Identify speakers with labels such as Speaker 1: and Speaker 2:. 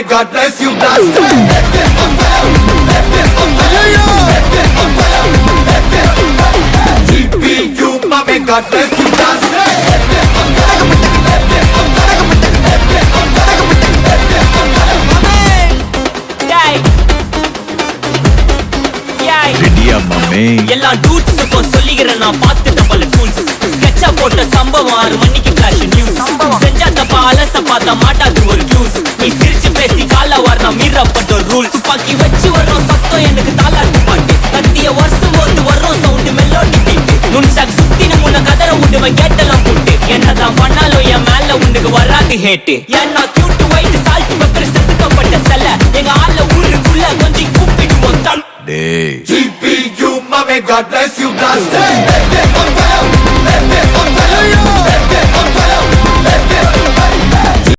Speaker 1: God bless you, blast. GPU, mame, God bless you, blast.
Speaker 2: எல்லா டூட்ஸுக்கும் சொல்லிக்கிறேன் நான் பார்த்துட்ட பல டூல்ஸ் ஸ்கெட்சா போட்ட சம்பவம் 6 மணிக்கு ஃபிளாஷ் நியூஸ் செஞ்சா தப்பா அலச பார்த்தா மாட்டாது ஒரு ஜூஸ் நீ சிரிச்சு பேசி கால வார் நான் மீறப்பட்ட ரூல் துப்பாக்கி வச்சு வர்றோம் சத்தம் எனக்கு தாளாட்டு பாட்டு கத்திய வருஷம் போது வர்றோம் சவுண்டு மெல்லோடி பீட்டு நுண்சாக் சுத்தின முன்ன கதற விடுவேன் கேட்டெல்லாம் போட்டு என்னதான் பண்ணாலும் என் மேல உனக்கு வராது ஹேட்டு ஏன்னா கியூட் ஒயிட் சால்ட் பெப்பர் செத்துக்கப்பட்ட செல்ல எங்க ஆள ஊருக்குள்ள கொஞ்சம் கூப்பிடுவோம் தல்
Speaker 1: GPU, mame, God bless you, blast.